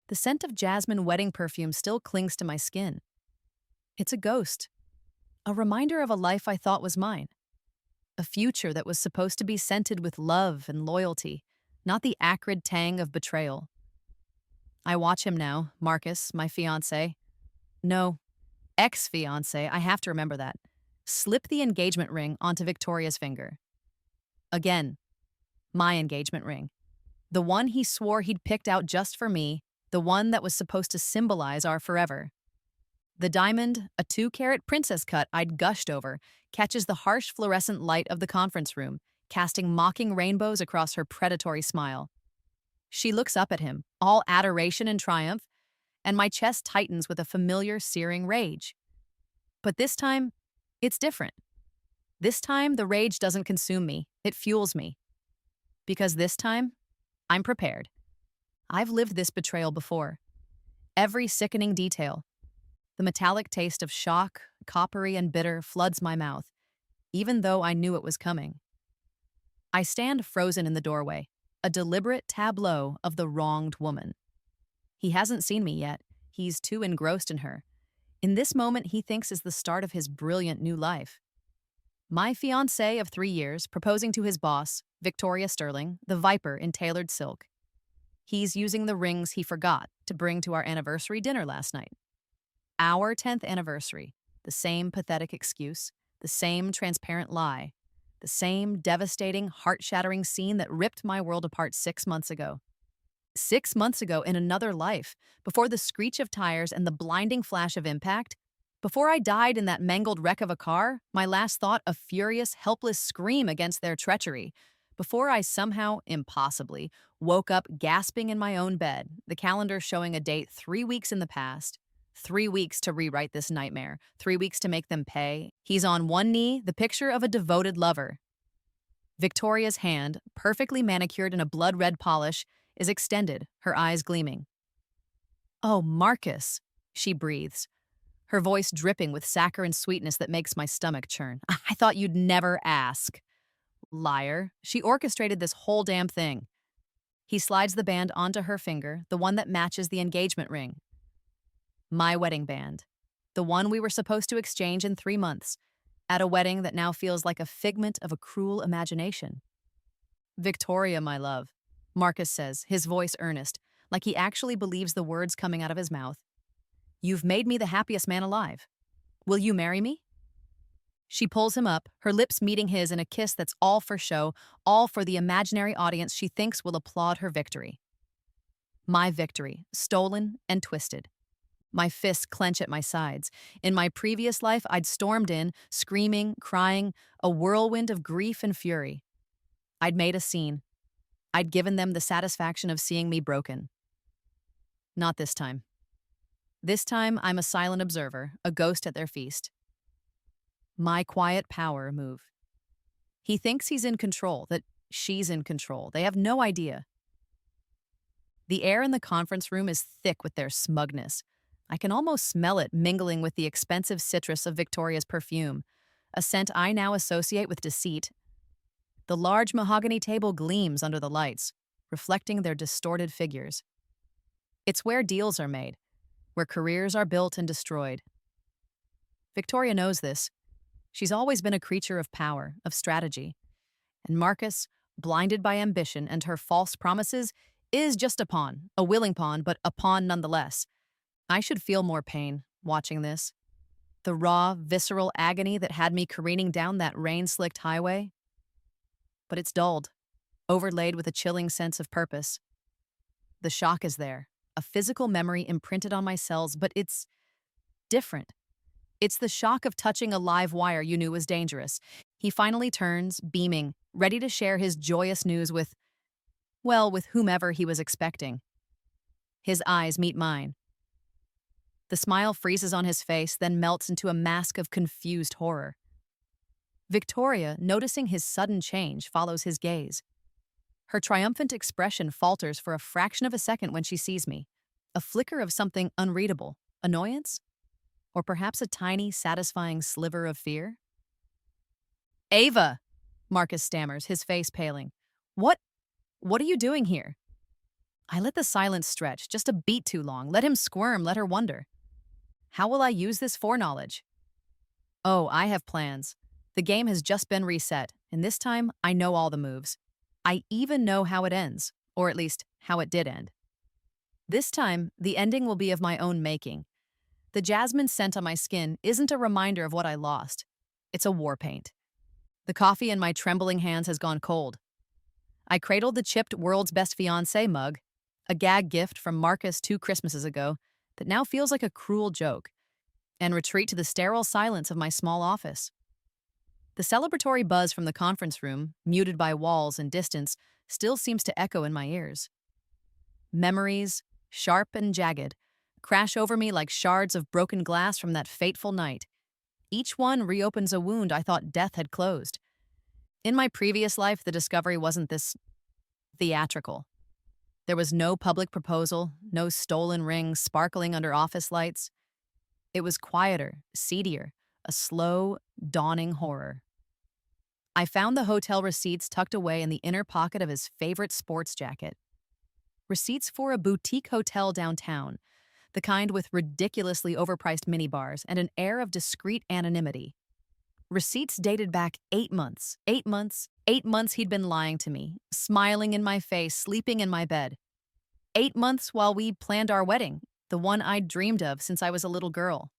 The scent of jasmine wedding perfume still clings to my skin. It's a ghost, a reminder of a life I thought was mine, a future that was supposed to be scented with love and loyalty, not the acrid tang of betrayal. I watch him now, Marcus, my fiancé. No, ex-fiancé, I have to remember that. Slip the engagement ring onto Victoria's finger. Again, my engagement ring. The one he swore he'd picked out just for me, the one that was supposed to symbolize our forever. The diamond, a 2-carat princess cut I'd gushed over, catches the harsh fluorescent light of the conference room, casting mocking rainbows across her predatory smile. She looks up at him, all adoration and triumph, and my chest tightens with a familiar searing rage. But this time, it's different. This time, the rage doesn't consume me, it fuels me. Because this time, I'm prepared. I've lived this betrayal before. Every sickening detail. The metallic taste of shock, coppery and bitter, floods my mouth, even though I knew it was coming. I stand frozen in the doorway, a deliberate tableau of the wronged woman. He hasn't seen me yet. He's too engrossed in her. In this moment, he thinks is the start of his brilliant new life. My fiancé of 3 years proposing to his boss, Victoria Sterling, the Viper in tailored silk. He's using the rings he forgot to bring to our anniversary dinner last night. Our 10th anniversary, the same pathetic excuse, the same transparent lie, the same devastating, heart-shattering scene that ripped my world apart 6 months ago. 6 months ago in another life, before the screech of tires and the blinding flash of impact, before I died in that mangled wreck of a car, my last thought a furious, helpless scream against their treachery, before I somehow, impossibly, woke up gasping in my own bed, the calendar showing a date 3 weeks in the past, 3 weeks to rewrite this nightmare, 3 weeks to make them pay. He's on one knee, the picture of a devoted lover. Victoria's hand, perfectly manicured in a blood-red polish, is extended, her eyes gleaming. "Oh, Marcus," she breathes, her voice dripping with saccharine sweetness that makes my stomach churn. "I thought you'd never ask." Liar. She orchestrated this whole damn thing. He slides the band onto her finger, the one that matches the engagement ring. My wedding band. The one we were supposed to exchange in 3 months, at a wedding that now feels like a figment of a cruel imagination. "Victoria, my love," Marcus says, his voice earnest, like he actually believes the words coming out of his mouth. "You've made me the happiest man alive. Will you marry me?" She pulls him up, her lips meeting his in a kiss that's all for show, all for the imaginary audience she thinks will applaud her victory. My victory, stolen and twisted. My fists clench at my sides. In my previous life, I'd stormed in, screaming, crying, a whirlwind of grief and fury. I'd made a scene. I'd given them the satisfaction of seeing me broken. Not this time. This time, I'm a silent observer, a ghost at their feast. My quiet power move. He thinks he's in control, that she's in control. They have no idea. The air in the conference room is thick with their smugness. I can almost smell it mingling with the expensive citrus of Victoria's perfume, a scent I now associate with deceit. The large mahogany table gleams under the lights, reflecting their distorted figures. It's where deals are made, where careers are built and destroyed. Victoria knows this. She's always been a creature of power, of strategy. And Marcus, blinded by ambition and her false promises, is just a pawn, a willing pawn, but a pawn nonetheless. I should feel more pain watching this. The raw, visceral agony that had me careening down that rain-slicked highway. But it's dulled, overlaid with a chilling sense of purpose. The shock is there, a physical memory imprinted on my cells, but it's different. It's the shock of touching a live wire you knew was dangerous. He finally turns, beaming, ready to share his joyous news with whomever he was expecting. His eyes meet mine. The smile freezes on his face, then melts into a mask of confused horror. Victoria, noticing his sudden change, follows his gaze. Her triumphant expression falters for a fraction of a second when she sees me. A flicker of something unreadable. Annoyance? Or perhaps a tiny, satisfying sliver of fear? "Ava!" Marcus stammers, his face paling. What are you doing here?" I let the silence stretch, just a beat too long. Let him squirm, let her wonder. How will I use this foreknowledge? Oh, I have plans. The game has just been reset, and this time I know all the moves. I even know how it ends, or at least how it did end. This time, the ending will be of my own making. The jasmine scent on my skin isn't a reminder of what I lost. It's a war paint. The coffee in my trembling hands has gone cold. I cradled the chipped World's Best Fiancé mug, a gag gift from Marcus 2 Christmases ago that now feels like a cruel joke, and retreat to the sterile silence of my small office. The celebratory buzz from the conference room, muted by walls and distance, still seems to echo in my ears. Memories, sharp and jagged, crash over me like shards of broken glass from that fateful night. Each one reopens a wound I thought death had closed. In my previous life, the discovery wasn't this theatrical. There was no public proposal, no stolen rings sparkling under office lights. It was quieter, seedier, a slow, dawning horror. I found the hotel receipts tucked away in the inner pocket of his favorite sports jacket. Receipts for a boutique hotel downtown, the kind with ridiculously overpriced minibars and an air of discreet anonymity. Receipts dated back 8 months. 8 months. 8 months he'd been lying to me, smiling in my face, sleeping in my bed. 8 months while we planned our wedding, the one I'd dreamed of since I was a little girl.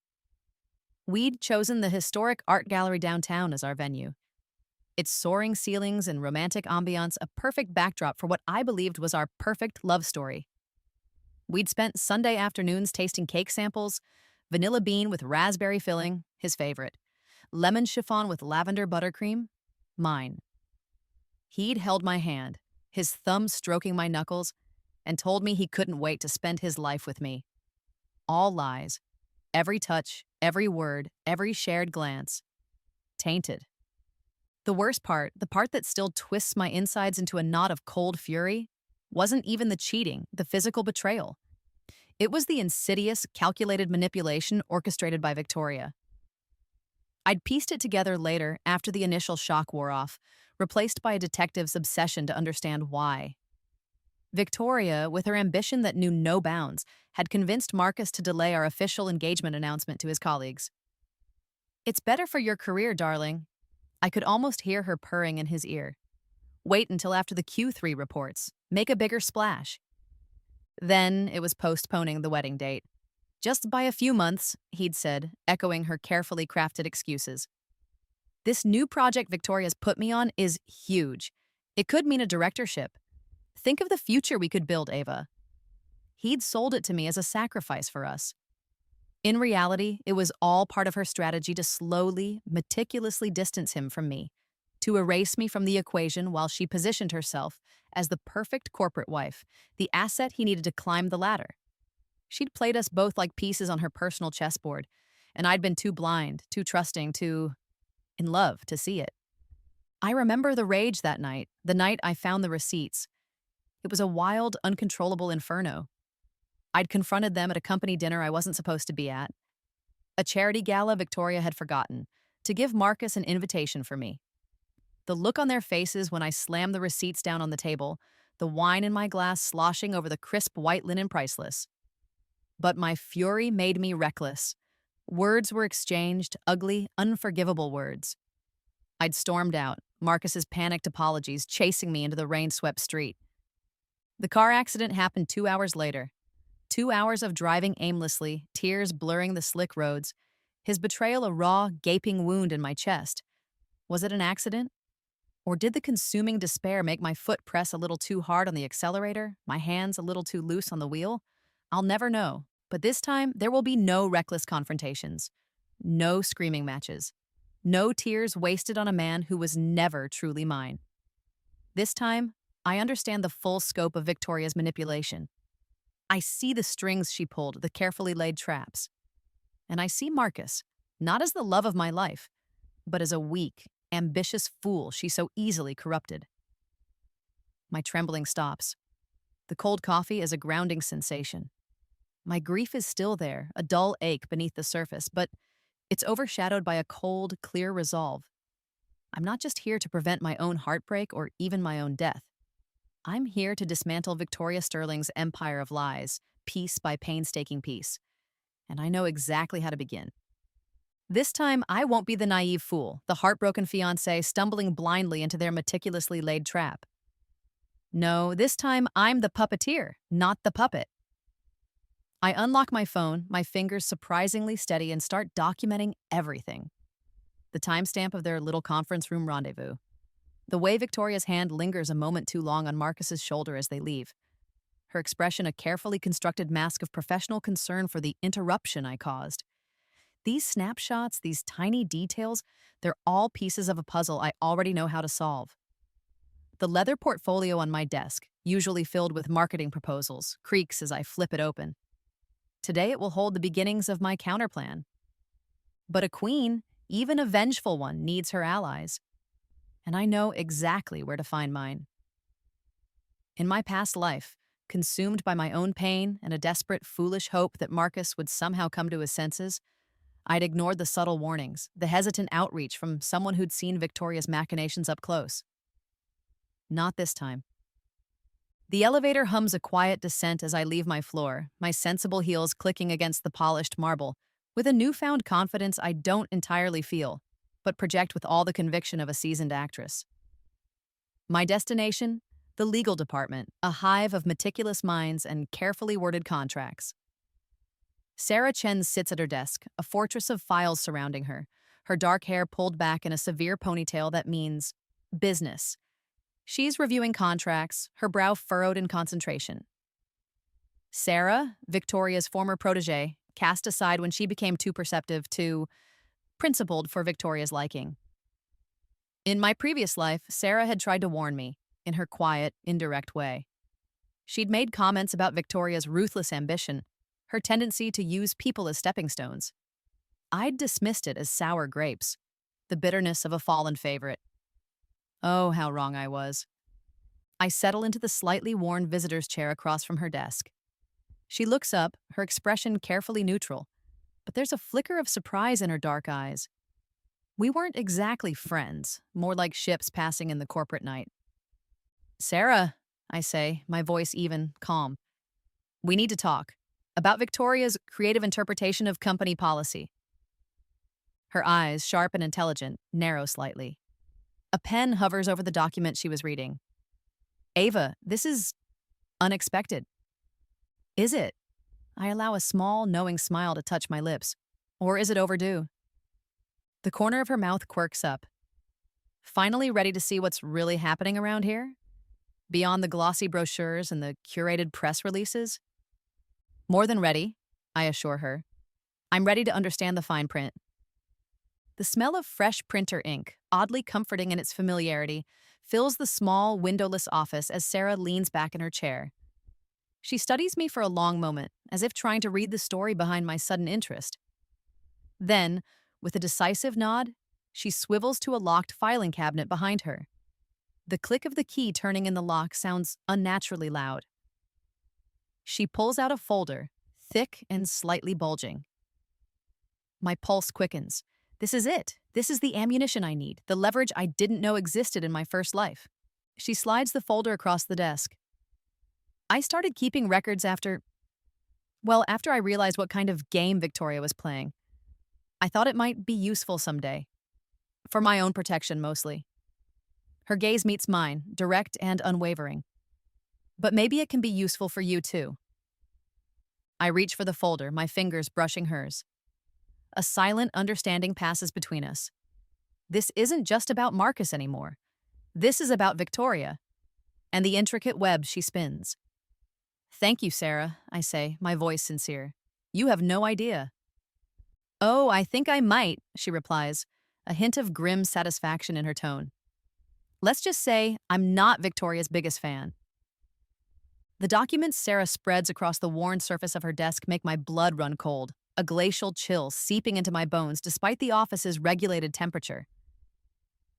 We'd chosen the historic art gallery downtown as our venue. Its soaring ceilings and romantic ambiance a perfect backdrop for what I believed was our perfect love story. We'd spent Sunday afternoons tasting cake samples, vanilla bean with raspberry filling, his favorite, lemon chiffon with lavender buttercream, mine. He'd held my hand, his thumb stroking my knuckles, and told me he couldn't wait to spend his life with me. All lies. Every touch, every word, every shared glance. Tainted. The worst part, the part that still twists my insides into a knot of cold fury, wasn't even the cheating, the physical betrayal. It was the insidious, calculated manipulation orchestrated by Victoria. I'd pieced it together later after the initial shock wore off, replaced by a detective's obsession to understand why. Victoria, with her ambition that knew no bounds, had convinced Marcus to delay our official engagement announcement to his colleagues. "It's better for your career, darling." I could almost hear her purring in his ear. "Wait until after the Q3 reports. Make a bigger splash." Then it was postponing the wedding date. "Just by a few months," he'd said, echoing her carefully crafted excuses. "This new project Victoria's put me on is huge. It could mean a directorship. Think of the future we could build, Ava." He'd sold it to me as a sacrifice for us. In reality, it was all part of her strategy to slowly, meticulously distance him from me, to erase me from the equation while she positioned herself as the perfect corporate wife, the asset he needed to climb the ladder. She'd played us both like pieces on her personal chessboard, and I'd been too blind, too trusting, too in love to see it. I remember the rage that night, the night I found the receipts. It was a wild, uncontrollable inferno. I'd confronted them at a company dinner I wasn't supposed to be at, a charity gala Victoria had forgotten, to give Marcus an invitation for me. The look on their faces when I slammed the receipts down on the table, the wine in my glass sloshing over the crisp white linen priceless. But my fury made me reckless. Words were exchanged, ugly, unforgivable words. I'd stormed out, Marcus's panicked apologies chasing me into the rain-swept street. The car accident happened 2 hours later. 2 hours of driving aimlessly, tears blurring the slick roads, his betrayal a raw, gaping wound in my chest. Was it an accident? Or did the consuming despair make my foot press a little too hard on the accelerator, my hands a little too loose on the wheel? I'll never know, but this time there will be no reckless confrontations, no screaming matches, no tears wasted on a man who was never truly mine. This time, I understand the full scope of Victoria's manipulation. I see the strings she pulled, the carefully laid traps. And I see Marcus, not as the love of my life, but as a weak, ambitious fool she so easily corrupted. My trembling stops. The cold coffee is a grounding sensation. My grief is still there, a dull ache beneath the surface, but it's overshadowed by a cold, clear resolve. I'm not just here to prevent my own heartbreak or even my own death. I'm here to dismantle Victoria Sterling's empire of lies, piece by painstaking piece, and I know exactly how to begin. This time, I won't be the naive fool, the heartbroken fiancé stumbling blindly into their meticulously laid trap. No, this time I'm the puppeteer, not the puppet. I unlock my phone, my fingers surprisingly steady, and start documenting everything. The timestamp of their little conference room rendezvous. The way Victoria's hand lingers a moment too long on Marcus's shoulder as they leave. Her expression a carefully constructed mask of professional concern for the interruption I caused. These snapshots, these tiny details, they're all pieces of a puzzle I already know how to solve. The leather portfolio on my desk, usually filled with marketing proposals, creaks as I flip it open. Today it will hold the beginnings of my counterplan. But a queen, even a vengeful one, needs her allies. And I know exactly where to find mine. In my past life, consumed by my own pain and a desperate, foolish hope that Marcus would somehow come to his senses, I'd ignored the subtle warnings, the hesitant outreach from someone who'd seen Victoria's machinations up close. Not this time. The elevator hums a quiet descent as I leave my floor, my sensible heels clicking against the polished marble, with a newfound confidence I don't entirely feel, but project with all the conviction of a seasoned actress. My destination? The legal department, a hive of meticulous minds and carefully worded contracts. Sarah Chen sits at her desk, a fortress of files surrounding her, her dark hair pulled back in a severe ponytail that means business. She's reviewing contracts, her brow furrowed in concentration. Sarah, Victoria's former protégé, cast aside when she became too perceptive, too principled for Victoria's liking. In my previous life, Sarah had tried to warn me, in her quiet, indirect way. She'd made comments about Victoria's ruthless ambition, her tendency to use people as stepping stones. I'd dismissed it as sour grapes, the bitterness of a fallen favorite. Oh, how wrong I was. I settle into the slightly worn visitor's chair across from her desk. She looks up, her expression carefully neutral, but there's a flicker of surprise in her dark eyes. We weren't exactly friends, more like ships passing in the corporate night. Sarah, I say, my voice even, calm. We need to talk about Victoria's creative interpretation of company policy. Her eyes, sharp and intelligent, narrow slightly. A pen hovers over the document she was reading. Ava, this is unexpected. Is it? I allow a small, knowing smile to touch my lips. Or is it overdue? The corner of her mouth quirks up. Finally ready to see what's really happening around here? Beyond the glossy brochures and the curated press releases? More than ready, I assure her. I'm ready to understand the fine print. The smell of fresh printer ink, oddly comforting in its familiarity, fills the small, windowless office as Sarah leans back in her chair. She studies me for a long moment, as if trying to read the story behind my sudden interest. Then, with a decisive nod, she swivels to a locked filing cabinet behind her. The click of the key turning in the lock sounds unnaturally loud. She pulls out a folder, thick and slightly bulging. My pulse quickens. This is it. This is the ammunition I need, the leverage I didn't know existed in my first life. She slides the folder across the desk. I started keeping records after I realized what kind of game Victoria was playing. I thought it might be useful someday. For my own protection, mostly. Her gaze meets mine, direct and unwavering. But maybe it can be useful for you, too. I reach for the folder, my fingers brushing hers. A silent understanding passes between us. This isn't just about Marcus anymore. This is about Victoria and the intricate web she spins. Thank you, Sarah, I say, my voice sincere. You have no idea. Oh, I think I might, she replies, a hint of grim satisfaction in her tone. Let's just say I'm not Victoria's biggest fan. The documents Sarah spreads across the worn surface of her desk make my blood run cold, a glacial chill seeping into my bones despite the office's regulated temperature.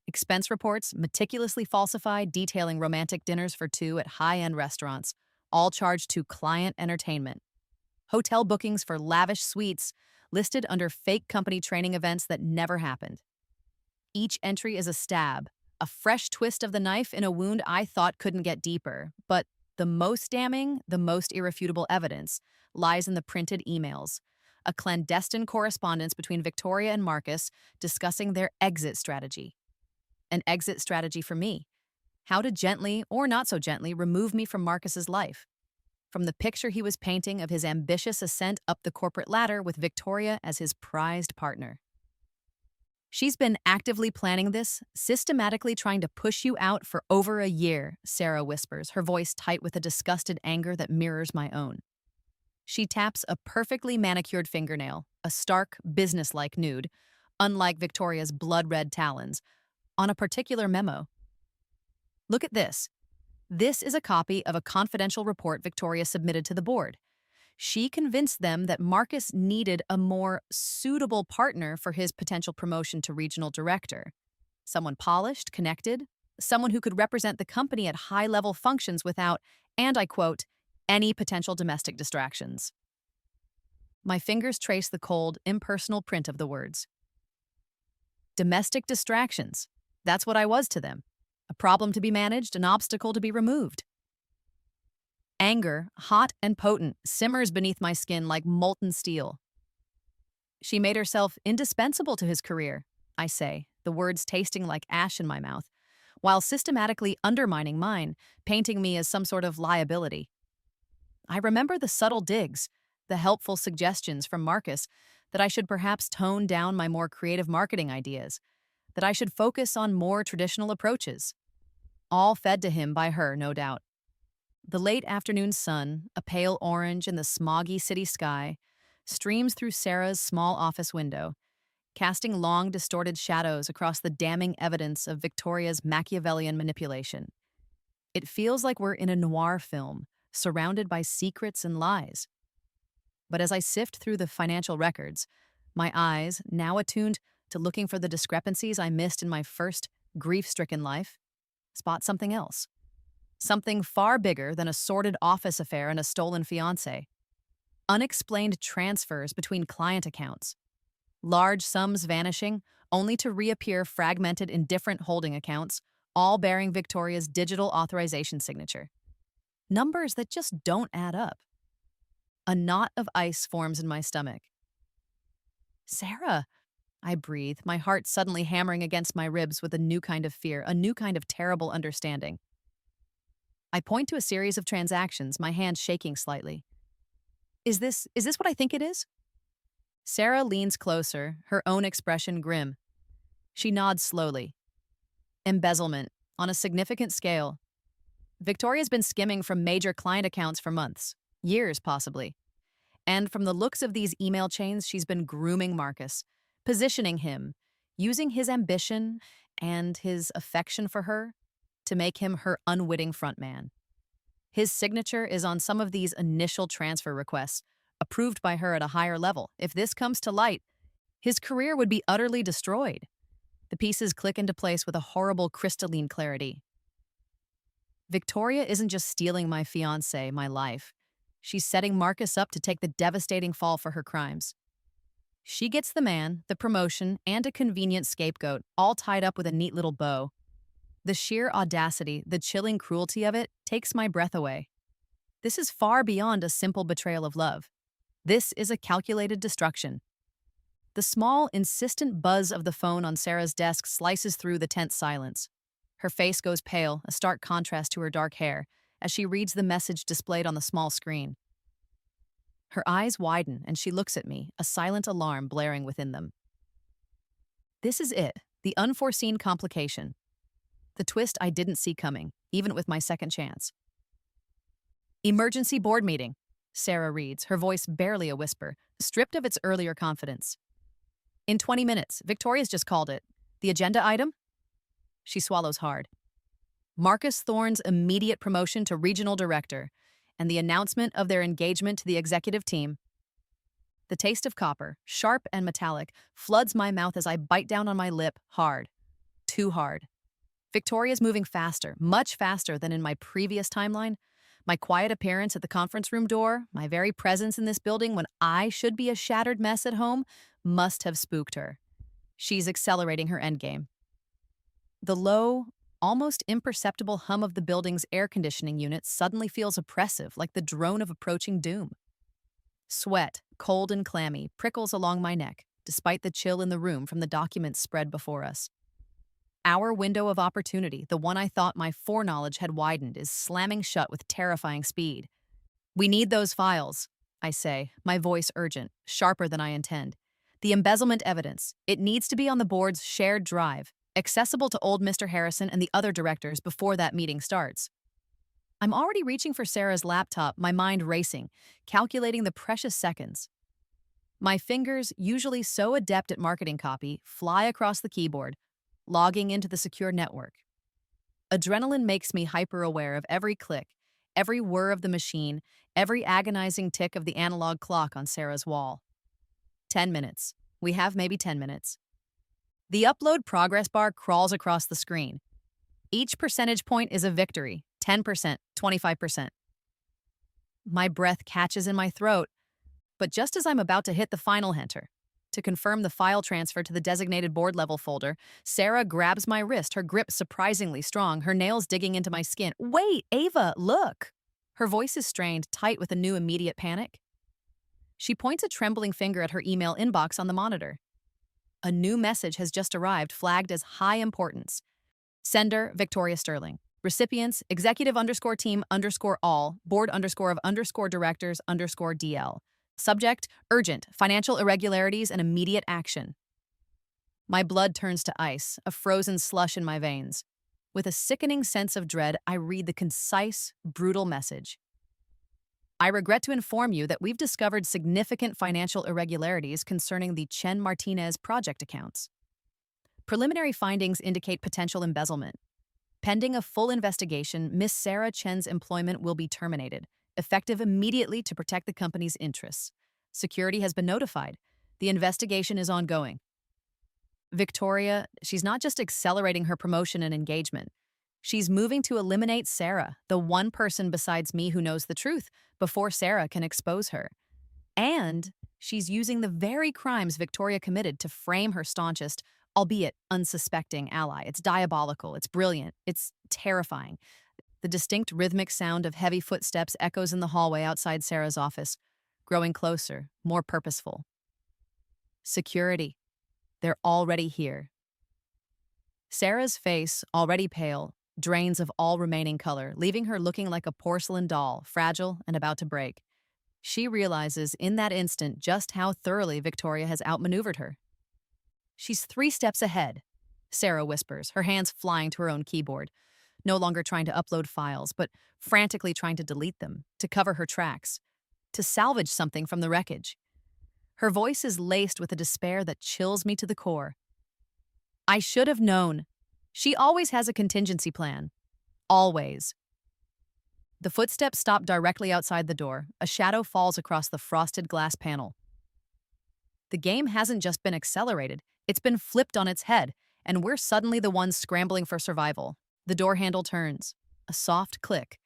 Expense reports, meticulously falsified, detailing romantic dinners for two at high-end restaurants, all charged to client entertainment. Hotel bookings for lavish suites listed under fake company training events that never happened. Each entry is a stab, A fresh twist of the knife in a wound I thought couldn't get deeper. But the most damning, the most irrefutable evidence lies in the printed emails. A clandestine correspondence between Victoria and Marcus discussing their exit strategy. An exit strategy for me. How to gently, or not so gently, remove me from Marcus's life. From the picture he was painting of his ambitious ascent up the corporate ladder with Victoria as his prized partner. She's been actively planning this, systematically trying to push you out for over a year, Sarah whispers, her voice tight with a disgusted anger that mirrors my own. She taps a perfectly manicured fingernail, a stark, businesslike nude, unlike Victoria's blood-red talons, on a particular memo. Look at this. This is a copy of a confidential report Victoria submitted to the board. She convinced them that Marcus needed a more suitable partner for his potential promotion to regional director. Someone polished, connected, someone who could represent the company at high-level functions without, and I quote, any potential domestic distractions. My fingers trace the cold, impersonal print of the words. Domestic distractions. That's what I was to them. A problem to be managed, an obstacle to be removed. Anger, hot and potent, simmers beneath my skin like molten steel. She made herself indispensable to his career, I say, the words tasting like ash in my mouth, while systematically undermining mine, painting me as some sort of liability. I remember the subtle digs, the helpful suggestions from Marcus that I should perhaps tone down my more creative marketing ideas, that I should focus on more traditional approaches. All fed to him by her, no doubt. The late afternoon sun, a pale orange in the smoggy city sky, streams through Sarah's small office window, casting long, distorted shadows across the damning evidence of Victoria's Machiavellian manipulation. It feels like we're in a noir film, surrounded by secrets and lies. But as I sift through the financial records, my eyes, now attuned to looking for the discrepancies I missed in my first grief-stricken life, spot something else. Something far bigger than a sordid office affair and a stolen fiancé. Unexplained transfers between client accounts. Large sums vanishing, only to reappear fragmented in different holding accounts, all bearing Victoria's digital authorization signature. Numbers that just don't add up. A knot of ice forms in my stomach. Sarah, I breathe, my heart suddenly hammering against my ribs with a new kind of fear, a new kind of terrible understanding. I point to a series of transactions, my hand shaking slightly. Is this what I think it is? Sarah leans closer, her own expression grim. She nods slowly. Embezzlement, on a significant scale. Victoria's been skimming from major client accounts for months, years possibly. And from the looks of these email chains, she's been grooming Marcus, positioning him, using his ambition and his affection for her to make him her unwitting frontman. His signature is on some of these initial transfer requests, approved by her at a higher level. If this comes to light, his career would be utterly destroyed. The pieces click into place with a horrible crystalline clarity. Victoria isn't just stealing my fiancé, my life. She's setting Marcus up to take the devastating fall for her crimes. She gets the man, the promotion, and a convenient scapegoat, all tied up with a neat little bow. The sheer audacity, the chilling cruelty of it, takes my breath away. This is far beyond a simple betrayal of love. This is a calculated destruction. The small, insistent buzz of the phone on Sarah's desk slices through the tense silence. Her face goes pale, a stark contrast to her dark hair, as she reads the message displayed on the small screen. Her eyes widen, and she looks at me, a silent alarm blaring within them. This is it, the unforeseen complication. The twist I didn't see coming, even with my second chance. Emergency board meeting, Sarah reads, her voice barely a whisper, stripped of its earlier confidence. In 20 minutes, Victoria's just called it. The agenda item? She swallows hard. Marcus Thorne's immediate promotion to regional director and the announcement of their engagement to the executive team. The taste of copper, sharp and metallic, floods my mouth as I bite down on my lip hard. Too hard. Victoria's moving faster, much faster than in my previous timeline. My quiet appearance at the conference room door, my very presence in this building when I should be a shattered mess at home, must have spooked her. She's accelerating her endgame. The low, almost imperceptible hum of the building's air conditioning unit suddenly feels oppressive, like the drone of approaching doom. Sweat, cold and clammy, prickles along my neck, despite the chill in the room from the documents spread before us. Our window of opportunity, the one I thought my foreknowledge had widened, is slamming shut with terrifying speed. "We need those files," I say, my voice urgent, sharper than I intend. "The embezzlement evidence. It needs to be on the board's shared drive, accessible to old Mr. Harrison and the other directors before that meeting starts." I'm already reaching for Sarah's laptop, my mind racing, calculating the precious seconds. My fingers, usually so adept at marketing copy, fly across the keyboard, logging into the secure network. Adrenaline makes me hyper-aware of every click, every whir of the machine, every agonizing tick of the analog clock on Sarah's wall. 10 minutes. We have maybe 10 minutes. The upload progress bar crawls across the screen. Each percentage point is a victory. 10%, 25%. My breath catches in my throat, but just as I'm about to hit the final enter, to confirm the file transfer to the designated board-level folder, Sarah grabs my wrist, her grip surprisingly strong, her nails digging into my skin. "Wait, Ava, look!" Her voice is strained, tight with a new immediate panic. She points a trembling finger at her email inbox on the monitor. A new message has just arrived, flagged as high importance. Sender, Victoria Sterling. Recipients, executive_team_all, board_of_directors_DL. Subject, urgent, financial irregularities and immediate action. My blood turns to ice, a frozen slush in my veins. With a sickening sense of dread, I read the concise, brutal message. "I regret to inform you that we've discovered significant financial irregularities concerning the Chen Martinez project accounts. Preliminary findings indicate potential embezzlement. Pending a full investigation, Miss Sarah Chen's employment will be terminated, effective immediately to protect the company's interests. Security has been notified. The investigation is ongoing." Victoria, she's not just accelerating her promotion and engagement. She's moving to eliminate Sarah, the one person besides me who knows the truth, before Sarah can expose her. And she's using the very crimes Victoria committed to frame her staunchest, albeit unsuspecting ally. It's diabolical, it's brilliant, it's terrifying. The distinct rhythmic sound of heavy footsteps echoes in the hallway outside Sarah's office, growing closer, more purposeful. Security. They're already here. Sarah's face, already pale, drains of all remaining color, leaving her looking like a porcelain doll, fragile and about to break. She realizes in that instant just how thoroughly Victoria has outmaneuvered her. "She's 3 steps ahead," Sarah whispers, her hands flying to her own keyboard, no longer trying to upload files, but frantically trying to delete them, to cover her tracks, to salvage something from the wreckage. Her voice is laced with a despair that chills me to the core. "I should have known. She always has a contingency plan. Always." The footsteps stop directly outside the door. A shadow falls across the frosted glass panel. The game hasn't just been accelerated, it's been flipped on its head, and we're suddenly the ones scrambling for survival. The door handle turns. A soft click.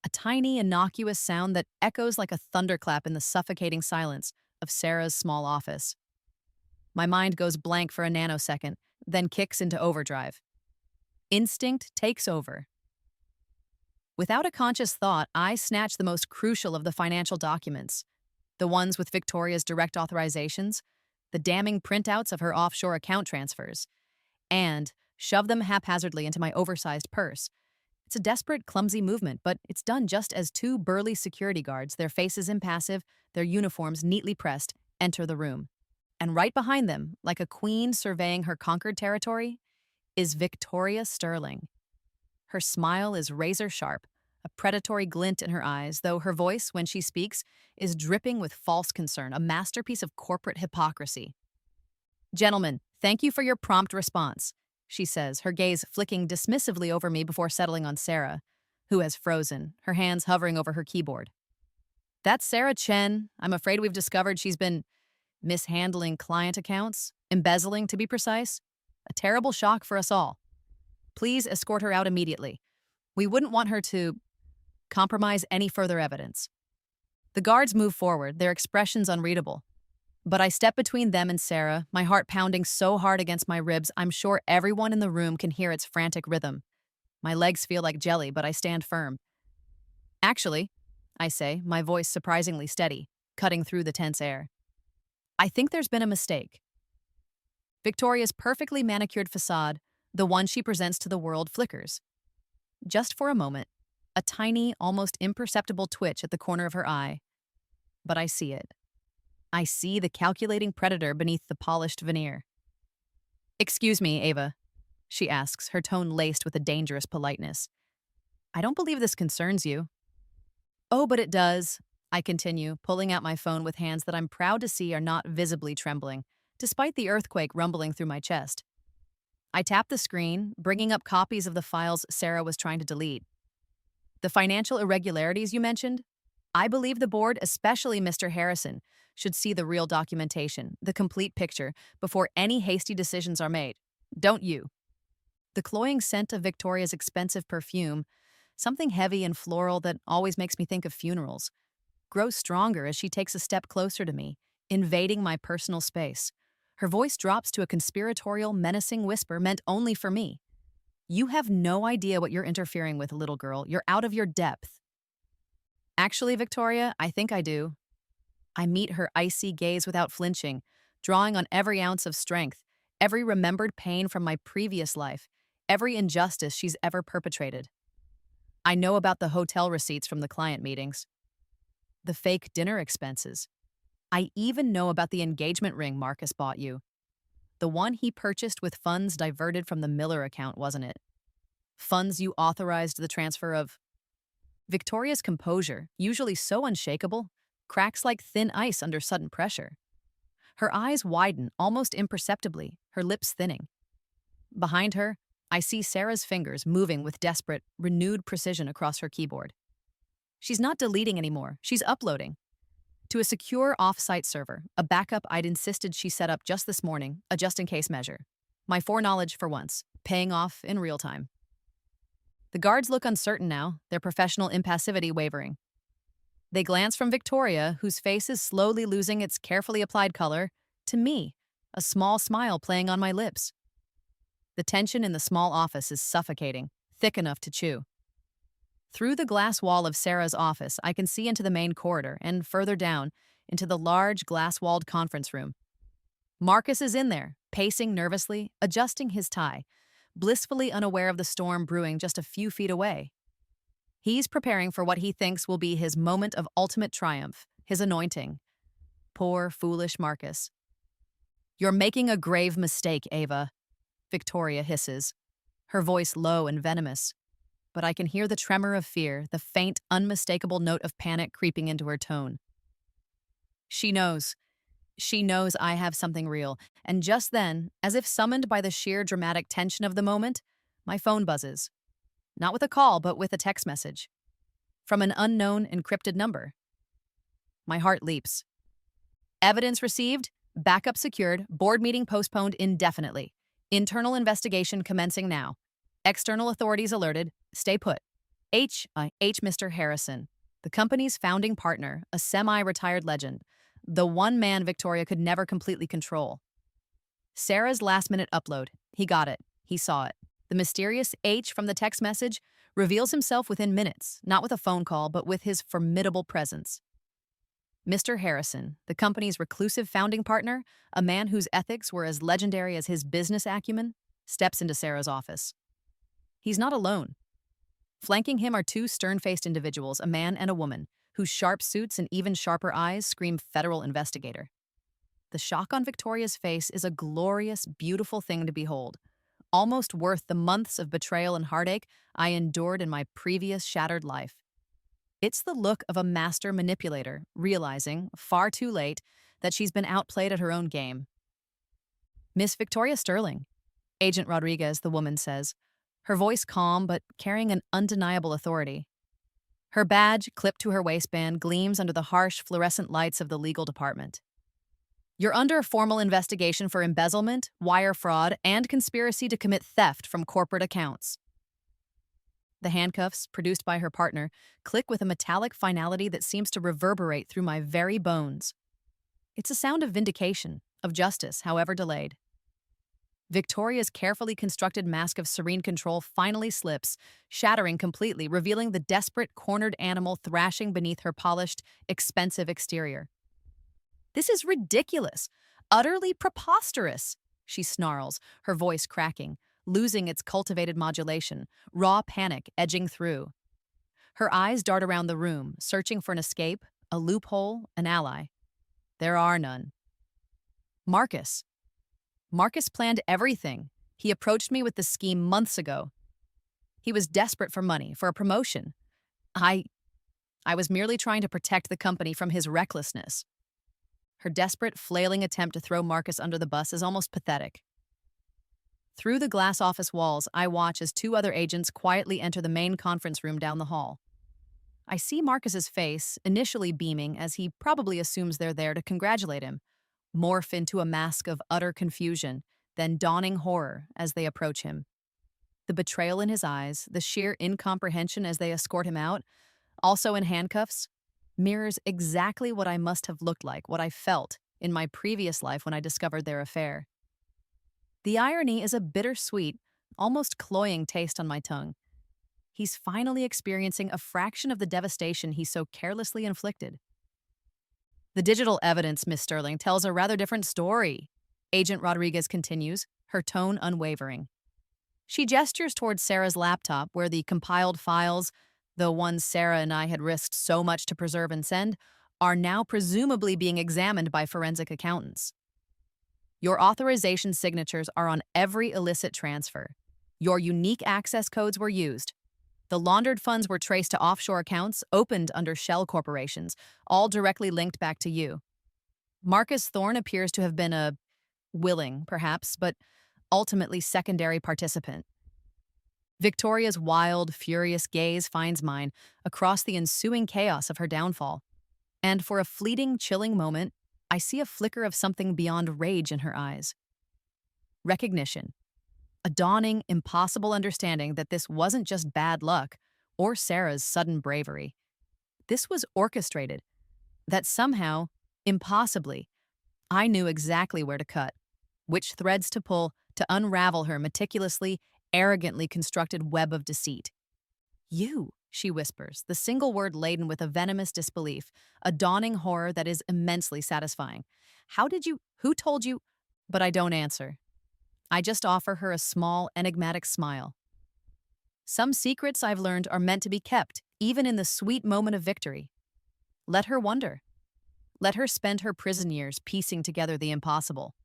A tiny, innocuous sound that echoes like a thunderclap in the suffocating silence of Sarah's small office. My mind goes blank for a nanosecond, then kicks into overdrive. Instinct takes over. Without a conscious thought, I snatch the most crucial of the financial documents, the ones with Victoria's direct authorizations, the damning printouts of her offshore account transfers, and shove them haphazardly into my oversized purse. It's a desperate, clumsy movement, but it's done just as 2 burly security guards, their faces impassive, their uniforms neatly pressed, enter the room. And right behind them, like a queen surveying her conquered territory, is Victoria Sterling. Her smile is razor-sharp, a predatory glint in her eyes, though her voice, when she speaks, is dripping with false concern, a masterpiece of corporate hypocrisy. "Gentlemen, thank you for your prompt response," she says, her gaze flicking dismissively over me before settling on Sarah, who has frozen, her hands hovering over her keyboard. "That's Sarah Chen. I'm afraid we've discovered she's been mishandling client accounts, embezzling to be precise. A terrible shock for us all. Please escort her out immediately. We wouldn't want her to compromise any further evidence." The guards move forward, their expressions unreadable. But I step between them and Sarah, my heart pounding so hard against my ribs I'm sure everyone in the room can hear its frantic rhythm. My legs feel like jelly, but I stand firm. Actually, I say, my voice surprisingly steady, cutting through the tense air. I think there's been a mistake. Victoria's perfectly manicured facade, the one she presents to the world, flickers. Just for a moment, a tiny, almost imperceptible twitch at the corner of her eye. But I see it. I see the calculating predator beneath the polished veneer. "Excuse me, Ava," she asks, her tone laced with a dangerous politeness. "I don't believe this concerns you." "Oh, but it does," I continue, pulling out my phone with hands that I'm proud to see are not visibly trembling, despite the earthquake rumbling through my chest. I tap the screen, bringing up copies of the files Sarah was trying to delete. "The financial irregularities you mentioned? I believe the board, especially Mr. Harrison, should see the real documentation, the complete picture, before any hasty decisions are made. Don't you?" The cloying scent of Victoria's expensive perfume, something heavy and floral that always makes me think of funerals, grows stronger as she takes a step closer to me, invading my personal space. Her voice drops to a conspiratorial, menacing whisper meant only for me. "You have no idea what you're interfering with, little girl. You're out of your depth." "Actually, Victoria, I think I do." I meet her icy gaze without flinching, drawing on every ounce of strength, every remembered pain from my previous life, every injustice she's ever perpetrated. I know about the hotel receipts from the client meetings, the fake dinner expenses. I even know about the engagement ring Marcus bought you. The one he purchased with funds diverted from the Miller account, wasn't it? Funds you authorized the transfer of. Victoria's composure, usually so unshakable, cracks like thin ice under sudden pressure. Her eyes widen almost imperceptibly, her lips thinning. Behind her, I see Sarah's fingers moving with desperate, renewed precision across her keyboard. She's not deleting anymore, she's uploading. To a secure off-site server, a backup I'd insisted she set up just this morning, a just-in-case measure. My foreknowledge for once, paying off in real time. The guards look uncertain now, their professional impassivity wavering. They glance from Victoria, whose face is slowly losing its carefully applied color, to me, a small smile playing on my lips. The tension in the small office is suffocating, thick enough to chew. Through the glass wall of Sarah's office, I can see into the main corridor and, further down, into the large glass-walled conference room. Marcus is in there, pacing nervously, adjusting his tie, blissfully unaware of the storm brewing just a few feet away. He's preparing for what he thinks will be his moment of ultimate triumph, his anointing. Poor, foolish Marcus. "You're making a grave mistake, Ava," Victoria hisses, her voice low and venomous. But I can hear the tremor of fear, the faint, unmistakable note of panic creeping into her tone. She knows. She knows I have something real, and just then, as if summoned by the sheer dramatic tension of the moment, my phone buzzes. Not with a call, but with a text message. From an unknown, encrypted number. My heart leaps. "Evidence received, backup secured, board meeting postponed indefinitely. Internal investigation commencing now. External authorities alerted. Stay put. H. Mr. Harrison, the company's founding partner, a semi-retired legend, the one man Victoria could never completely control." Sarah's last-minute upload. He got it. He saw it. The mysterious H from the text message reveals himself within minutes, not with a phone call, but with his formidable presence. Mr. Harrison, the company's reclusive founding partner, a man whose ethics were as legendary as his business acumen, steps into Sarah's office. He's not alone. Flanking him are two stern-faced individuals, a man and a woman, whose sharp suits and even sharper eyes scream federal investigator. The shock on Victoria's face is a glorious, beautiful thing to behold, almost worth the months of betrayal and heartache I endured in my previous shattered life. It's the look of a master manipulator, realizing, far too late, that she's been outplayed at her own game. "Miss Victoria Sterling," Agent Rodriguez, the woman says, her voice calm but carrying an undeniable authority. Her badge, clipped to her waistband, gleams under the harsh, fluorescent lights of the legal department. "You're under a formal investigation for embezzlement, wire fraud, and conspiracy to commit theft from corporate accounts." The handcuffs, produced by her partner, click with a metallic finality that seems to reverberate through my very bones. It's a sound of vindication, of justice, however delayed. Victoria's carefully constructed mask of serene control finally slips, shattering completely, revealing the desperate, cornered animal thrashing beneath her polished, expensive exterior. This is ridiculous, utterly preposterous, she snarls, her voice cracking, losing its cultivated modulation, raw panic edging through. Her eyes dart around the room, searching for an escape, a loophole, an ally. There are none. Marcus. Marcus planned everything. He approached me with the scheme months ago. He was desperate for money, for a promotion. I was merely trying to protect the company from his recklessness. Her desperate, flailing attempt to throw Marcus under the bus is almost pathetic. Through the glass office walls, I watch as two other agents quietly enter the main conference room down the hall. I see Marcus's face, initially beaming as he probably assumes they're there to congratulate him, morph into a mask of utter confusion, then dawning horror as they approach him. The betrayal in his eyes, the sheer incomprehension as they escort him out, also in handcuffs, mirrors exactly what I must have looked like, what I felt in my previous life when I discovered their affair. The irony is a bittersweet, almost cloying taste on my tongue. He's finally experiencing a fraction of the devastation he so carelessly inflicted. The digital evidence, Miss Sterling, tells a rather different story, Agent Rodriguez continues, her tone unwavering. She gestures towards Sarah's laptop where the compiled files, the ones Sarah and I had risked so much to preserve and send, are now presumably being examined by forensic accountants. Your authorization signatures are on every illicit transfer. Your unique access codes were used. The laundered funds were traced to offshore accounts opened under shell corporations, all directly linked back to you. Marcus Thorne appears to have been a willing, perhaps, but ultimately secondary participant. Victoria's wild, furious gaze finds mine across the ensuing chaos of her downfall. And for a fleeting, chilling moment, I see a flicker of something beyond rage in her eyes. Recognition. A dawning, impossible understanding that this wasn't just bad luck or Sarah's sudden bravery. This was orchestrated. That somehow, impossibly, I knew exactly where to cut, which threads to pull to unravel her meticulously, arrogantly constructed web of deceit. You, she whispers, the single word laden with a venomous disbelief, a dawning horror that is immensely satisfying. Who told you? But I don't answer. I just offer her a small, enigmatic smile. Some secrets I've learned are meant to be kept, even in the sweet moment of victory. Let her wonder. Let her spend her prison years piecing together the impossible.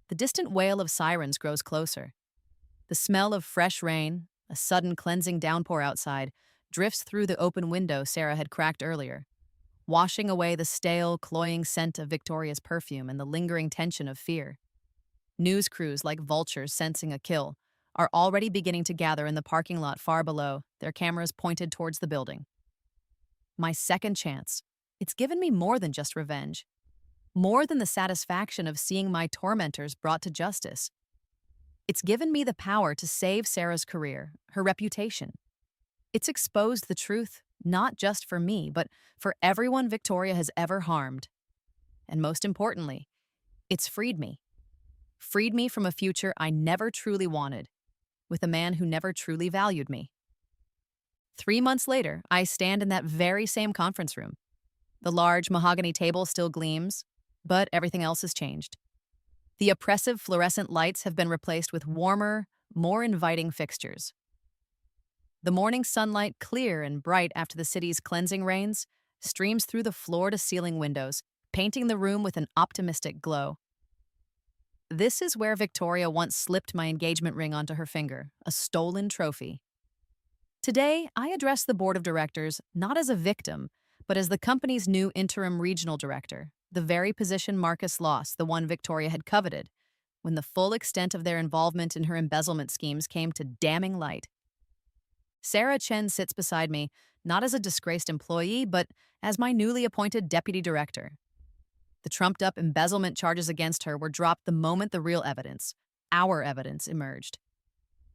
The distant wail of sirens grows closer. The smell of fresh rain, a sudden cleansing downpour outside, drifts through the open window Sarah had cracked earlier, washing away the stale, cloying scent of Victoria's perfume and the lingering tension of fear. News crews, like vultures sensing a kill, are already beginning to gather in the parking lot far below, their cameras pointed towards the building. My second chance. It's given me more than just revenge. More than the satisfaction of seeing my tormentors brought to justice. It's given me the power to save Sarah's career, her reputation. It's exposed the truth, not just for me, but for everyone Victoria has ever harmed. And most importantly, it's freed me. Freed me from a future I never truly wanted, with a man who never truly valued me. 3 months later, I stand in that very same conference room. The large mahogany table still gleams, but everything else has changed. The oppressive fluorescent lights have been replaced with warmer, more inviting fixtures. The morning sunlight, clear and bright after the city's cleansing rains, streams through the floor-to-ceiling windows, painting the room with an optimistic glow. This is where Victoria once slipped my engagement ring onto her finger, a stolen trophy. Today, I address the board of directors not as a victim, but as the company's new interim regional director, the very position Marcus lost, the one Victoria had coveted, when the full extent of their involvement in her embezzlement schemes came to damning light. Sarah Chen sits beside me, not as a disgraced employee, but as my newly appointed deputy director. The trumped-up embezzlement charges against her were dropped the moment the real evidence, our evidence, emerged.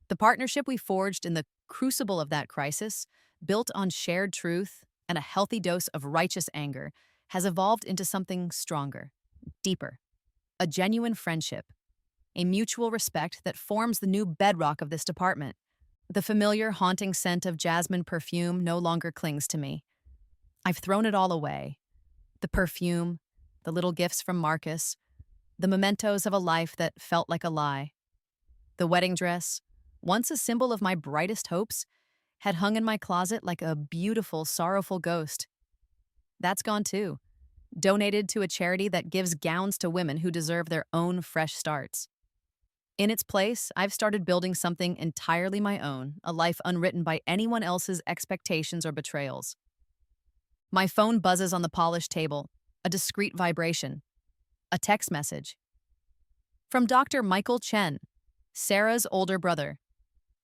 The partnership we forged in the crucible of that crisis, built on shared truth and a healthy dose of righteous anger, has evolved into something stronger, deeper, a genuine friendship, a mutual respect that forms the new bedrock of this department. The familiar, haunting scent of jasmine perfume no longer clings to me. I've thrown it all away. The perfume, the little gifts from Marcus, the mementos of a life that felt like a lie. The wedding dress, once a symbol of my brightest hopes, had hung in my closet like a beautiful, sorrowful ghost. That's gone too, donated to a charity that gives gowns to women who deserve their own fresh starts. In its place, I've started building something entirely my own, a life unwritten by anyone else's expectations or betrayals. My phone buzzes on the polished table, a discreet vibration. A text message. From Dr. Michael Chen, Sarah's older brother.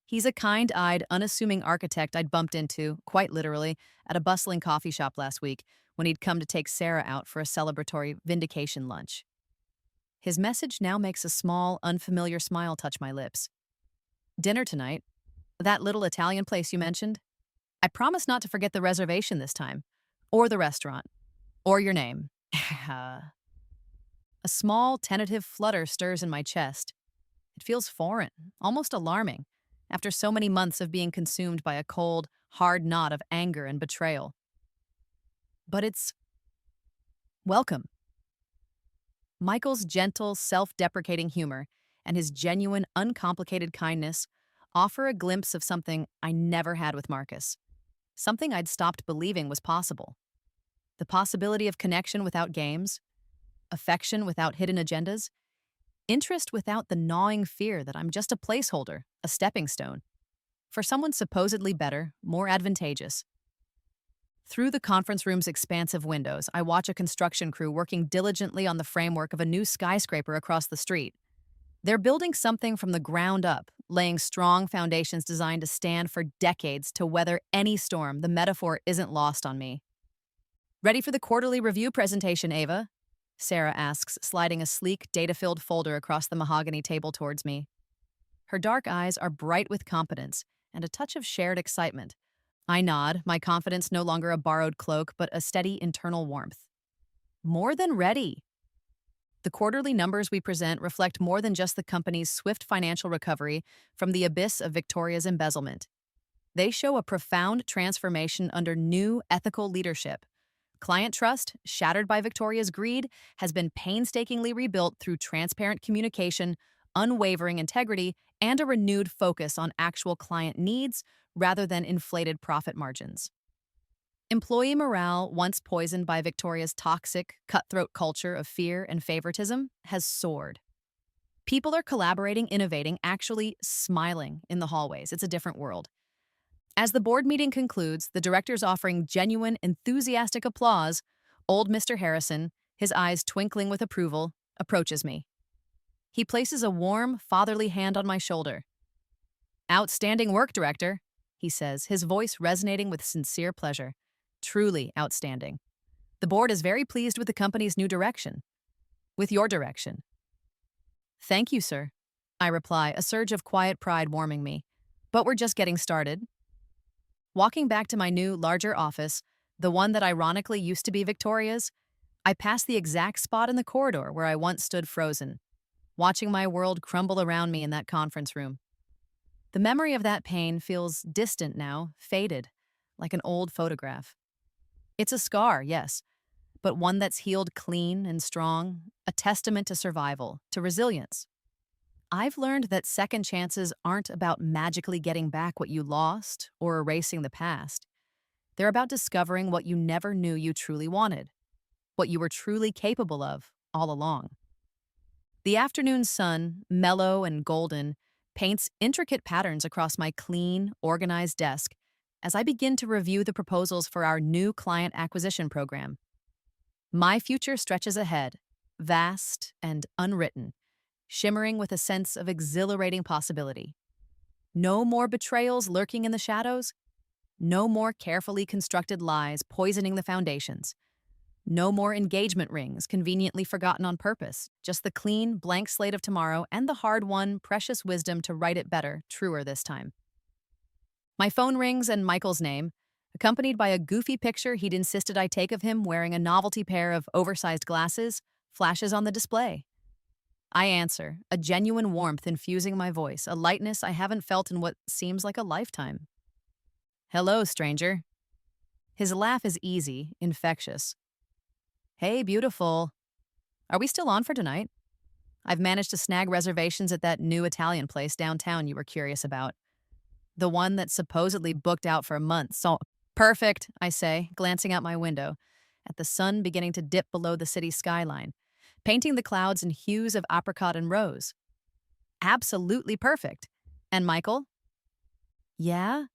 He's a kind-eyed, unassuming architect I'd bumped into, quite literally, at a bustling coffee shop last week when he'd come to take Sarah out for a celebratory vindication lunch. His message now makes a small, unfamiliar smile touch my lips. Dinner tonight? That little Italian place you mentioned? I promise not to forget the reservation this time. Or the restaurant. Or your name. A small, tentative flutter stirs in my chest. It feels foreign, almost alarming, after so many months of being consumed by a cold, hard knot of anger and betrayal. But it's welcome. Michael's gentle, self-deprecating humor and his genuine, uncomplicated kindness offer a glimpse of something I never had with Marcus, something I'd stopped believing was possible. The possibility of connection without games, affection without hidden agendas, interest without the gnawing fear that I'm just a placeholder, a stepping stone, for someone supposedly better, more advantageous. Through the conference room's expansive windows, I watch a construction crew working diligently on the framework of a new skyscraper across the street. They're building something from the ground up, laying strong foundations designed to stand for decades to weather any storm. The metaphor isn't lost on me. Ready for the quarterly review presentation, Ava? Sarah asks, sliding a sleek, data-filled folder across the mahogany table towards me. Her dark eyes are bright with competence and a touch of shared excitement. I nod, my confidence no longer a borrowed cloak, but a steady internal warmth. More than ready. The quarterly numbers we present reflect more than just the company's swift financial recovery from the abyss of Victoria's embezzlement. They show a profound transformation under new ethical leadership. Client trust, shattered by Victoria's greed, has been painstakingly rebuilt through transparent communication, unwavering integrity, and a renewed focus on actual client needs rather than inflated profit margins. Employee morale, once poisoned by Victoria's toxic, cutthroat culture of fear and favoritism, has soared. People are collaborating, innovating, actually smiling in the hallways. It's a different world. As the board meeting concludes, the directors offering genuine, enthusiastic applause, old Mr. Harrison, his eyes twinkling with approval, approaches me. He places a warm, fatherly hand on my shoulder. "Outstanding work, Director," he says, his voice resonating with sincere pleasure. Truly outstanding. The board is very pleased with the company's new direction. With your direction. "Thank you, sir," I reply, a surge of quiet pride warming me. "But we're just getting started." Walking back to my new, larger office, the one that ironically used to be Victoria's, I pass the exact spot in the corridor where I once stood frozen, watching my world crumble around me in that conference room. The memory of that pain feels distant now, faded, like an old photograph. It's a scar, yes, but one that's healed clean and strong, a testament to survival, to resilience. I've learned that second chances aren't about magically getting back what you lost or erasing the past. They're about discovering what you never knew you truly wanted, what you were truly capable of all along. The afternoon sun, mellow and golden, paints intricate patterns across my clean, organized desk as I begin to review the proposals for our new client acquisition program. My future stretches ahead, vast and unwritten, shimmering with a sense of exhilarating possibility. No more betrayals lurking in the shadows. No more carefully constructed lies poisoning the foundations. No more engagement rings conveniently forgotten on purpose. Just the clean, blank slate of tomorrow and the hard-won, precious wisdom to write it better, truer this time. My phone rings and Michael's name, accompanied by a goofy picture he'd insisted I take of him wearing a novelty pair of oversized glasses, flashes on the display. I answer, a genuine warmth infusing my voice, a lightness I haven't felt in what seems like a lifetime. Hello, stranger. His laugh is easy, infectious. Hey, beautiful. Are we still on for tonight? I've managed to snag reservations at that new Italian place downtown you were curious about. The one that's supposedly booked out for months. So perfect, I say, glancing out my window, at the sun beginning to dip below the city skyline, painting the clouds in hues of apricot and rose. Absolutely perfect. And Michael? Yeah?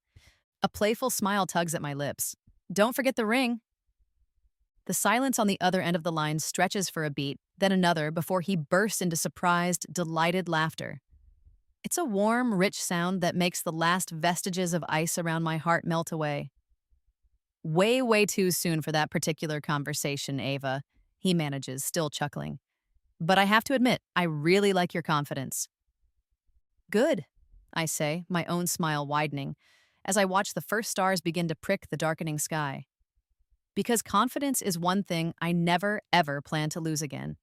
A playful smile tugs at my lips. Don't forget the ring. The silence on the other end of the line stretches for a beat, then another before he bursts into surprised, delighted laughter. It's a warm, rich sound that makes the last vestiges of ice around my heart melt away. Way, way too soon for that particular conversation, Ava, he manages, still chuckling. But I have to admit, I really like your confidence. Good, I say, my own smile widening, as I watch the first stars begin to prick the darkening sky. Because confidence is one thing I never, ever plan to lose again.